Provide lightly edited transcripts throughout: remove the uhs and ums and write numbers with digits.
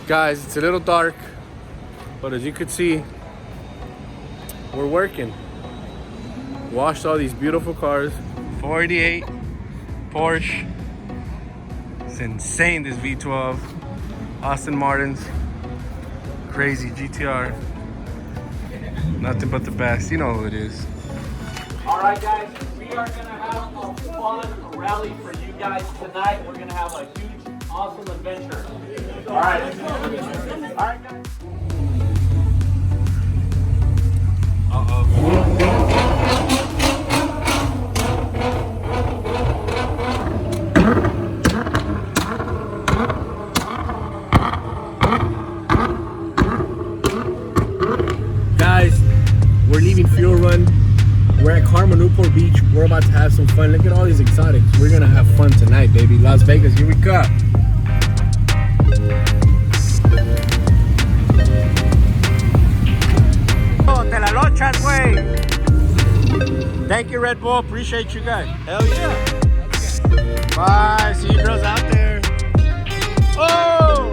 Guys, it's a little dark, but as you can see, we're working. Washed all these beautiful cars. 488 Porsche. It's insane, this V12. Aston Martins. Crazy GTR. Nothing but the best. You know who it is. All right, guys, we are going to have a fun rally for you guys tonight. We're going to have a huge, awesome adventure. All right. All right, guys. Guys, we're leaving FuelRun. We're at Carmel, Newport Beach. We're about to have some fun. Look at all these exotics. We're gonna have fun tonight, baby. Las Vegas, here we come. Oh, te la lochas, güey. Thank you, Red Bull. Appreciate you guys. Hell yeah. Bye. See you girls out there. Oh!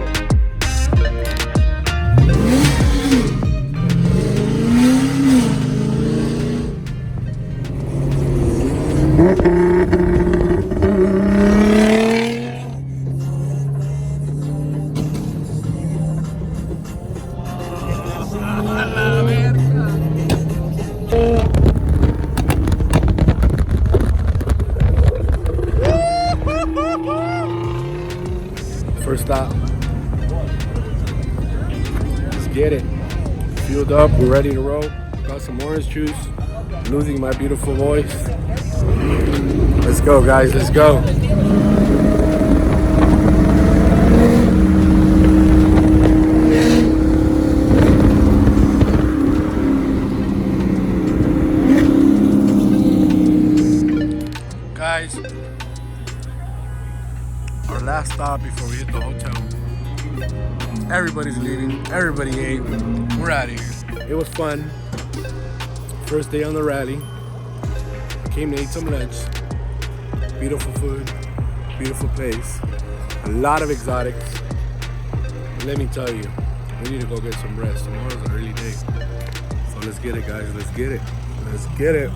First stop. Let's get it. Fueled up, we're ready to roll. Got some orange juice. Losing my beautiful voice. Let's go, guys, let's go. Guys, our last stop before we hit the hotel. Everybody's leaving, everybody ate. We're out of here. It was fun. First day on the rally. Came to eat some lunch. Beautiful food, beautiful place. A lot of exotics. But let me tell you, we need to go get some rest. Tomorrow's an early day. So let's get it, guys. Let's get it. Let's get it.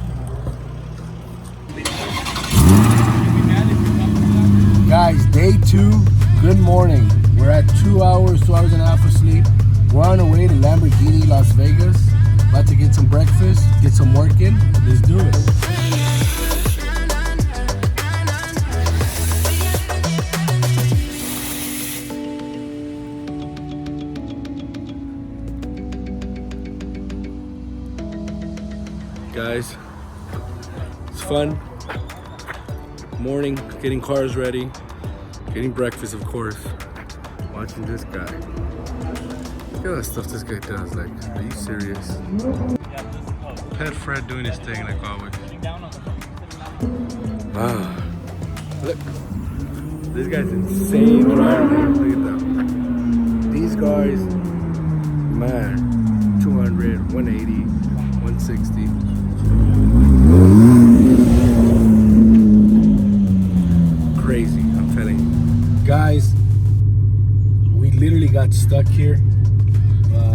Guys, day 2, good morning. We're at 2 hours and a half of sleep. We're on our way to Lamborghini, Las Vegas. About to get some breakfast, get some work in. Let's do it. Guys, it's fun. Morning, getting cars ready, getting breakfast, of course. Watching this guy. Look at that stuff this guy does. Like, are you serious? Pet Fred doing his thing like always. Ah, look. This guy's insane driving. Look at that. These guys, man, 200, 180, 160. Crazy, I'm telling you. Guys, we literally got stuck here.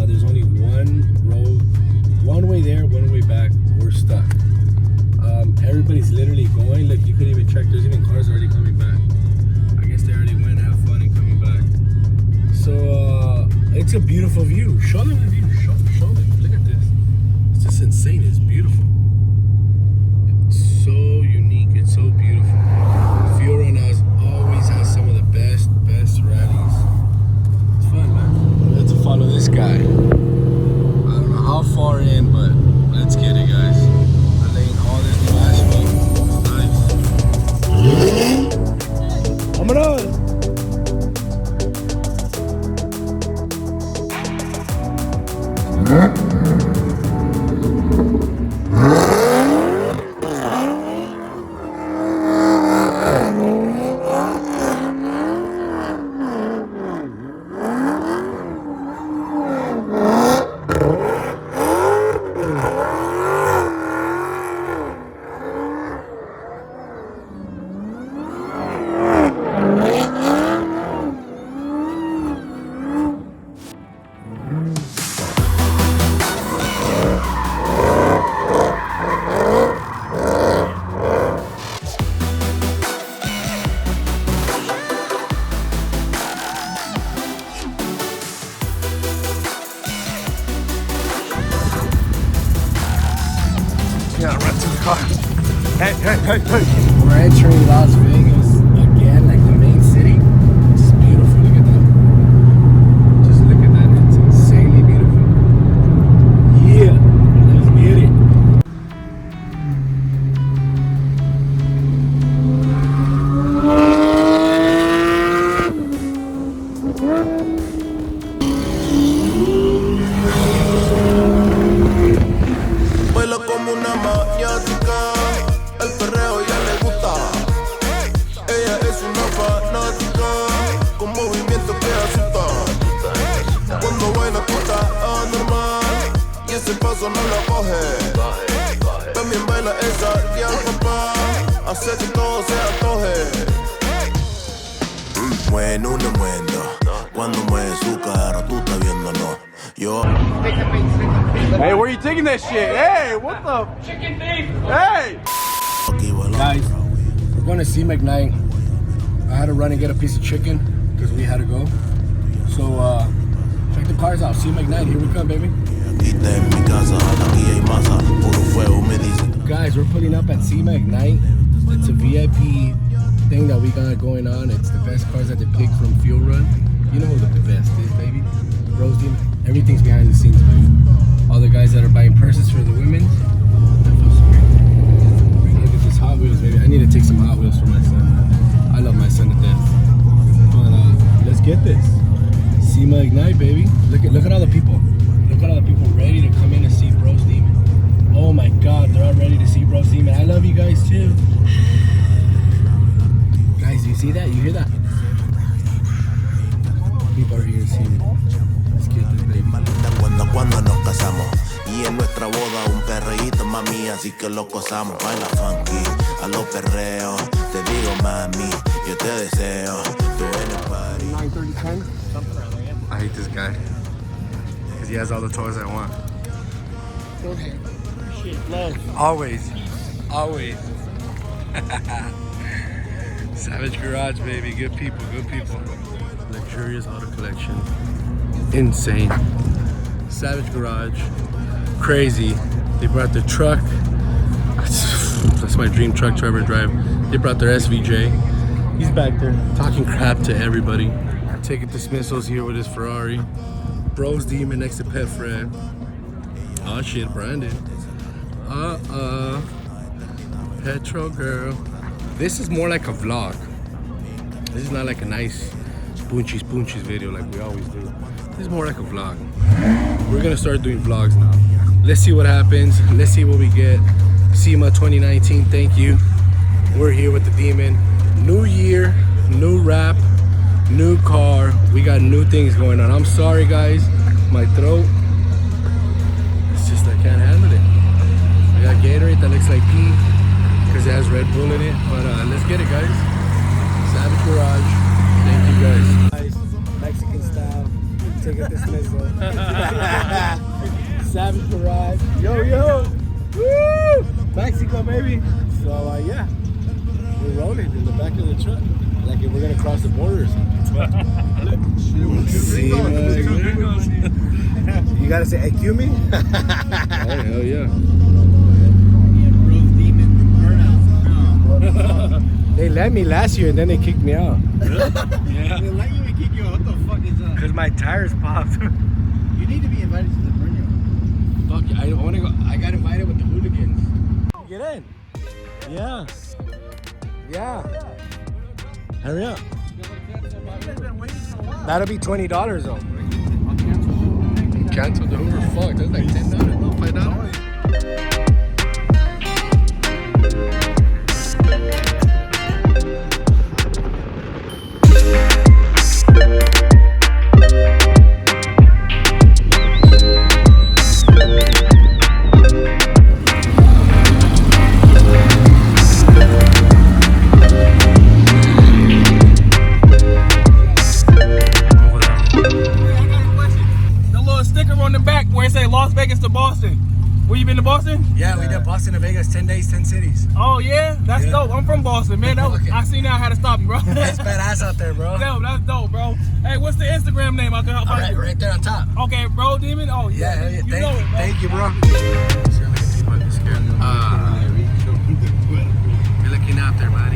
There's only one road, one way there, one way back. We're stuck. Everybody's literally going. Look, you could even check. There's even cars already coming back. I guess they already went, have fun, and coming back. So it's a beautiful view. Show them the view. Show them. Look at this. It's just insane. It's beautiful. It's so unique. It's so beautiful. FuelRun always has some of the best rallies. It's fun, man. Let's follow this guy. I don't know how far in, but let's get it, guys. I laid all this last week. Nice. Vámonos. Yeah, run to the car. Hey, hey, hey, hey. We're entering Las Vegas again, like the main city. It's beautiful. Look at that. Just look at that. It's insanely beautiful. Yeah, let's get it. Baila como una maniática, el perreo ya le gusta. Ella es una fanática, con movimiento que asusta. Cuando baila tú estás anormal, y ese paso no lo coge. También baila esa tía papá, hace que todo se antoje. Bueno, no muendo, cuando mueve su cara tú estás viendo, no. Yo. Hey, where are you taking that shit? Hey, what the? Chicken thief! Hey! Guys, we're going to see McKnight. I had to run and get a piece of chicken because we had to go. So check the cars out. See McKnight. Here we come, baby. Guys, we're putting up at C McKnight. It's a VIP thing that we got going on. It's the best cars that they pick from FuelRun. You know who the best is, baby. Rose Team. Everything's behind the scenes, baby. All the guys that are buying purses for the women. Look at this Hot Wheels, baby. I need to take some Hot Wheels for my son. I love my son to death. But let's get this. SEMA Ignite, baby. Look at all the people. Look at all the people ready to come in and see Bros Demon. Oh my God, they're all ready to see Bros Demon. I love you guys too. Guys, you see that? You hear that? People are here to see me. Let's get this, baby. Cuando nos casamos y en nuestra boda un perreíto, mami, así que lo gozamos. Baila funky a los perreos, te digo mami, yo te deseo. Tú en el party. 9:30, 10. I hate this guy. Because he has all the toys I want. Always. Always. Savage Garage, baby. Good people, good people. Luxurious auto collection. Insane. Savage Garage. Crazy. They brought the truck. That's my dream truck to ever drive. They brought their SVJ. He's back there talking crap to everybody. Taking dismissals here with his Ferrari. Bros Demon next to Pet Fred. Oh shit, Brandon. Petro girl. This is more like a vlog. This is not like a nice spoonchies video like we always do. This is more like a vlog. We're gonna start doing vlogs now. Let's see what happens. Let's see what we get. SEMA 2019, thank you. We're here with the Demon. New year, new rap, new car. We got new things going on. I'm sorry guys, my throat. It's just I can't handle it. I got Gatorade that looks like pee because it has Red Bull in it. But let's get it, guys. Savage Garage. Thank you guys. Mexican style. Take a dismissal. Savage Garage. Yo, yo. Woo! Mexico, baby. So, yeah. We're rolling in the back of the truck. Like if we're going to cross the border or something. You got to say, hey, cue me? Oh, hell yeah. They let me last year and then they kicked me out. Yeah. They let you kick you out. What the fuck is that? Because my tires popped. You need to be invited to the Burnout. Fuck yeah, I want to go. I got invited with the hooligans. Get in. Yeah. Yeah. Hurry up. That'll be $20 though. Cancel the Uber. Fuck, that's like $10. No, $5. Las Vegas to Boston. Where you been to Boston? Yeah, we did Boston to Vegas, 10 days, 10 cities. Oh yeah? That's dope. I'm from Boston, man. Okay. I seen that I had to stop you, bro. It's badass out there, bro. Yo, that's dope, bro. Hey, what's the Instagram name? I can help you. Right there on top. Okay, bro, Demon. Oh yeah. Yeah, You know it, bro. thank you, bro. You're looking out there, man.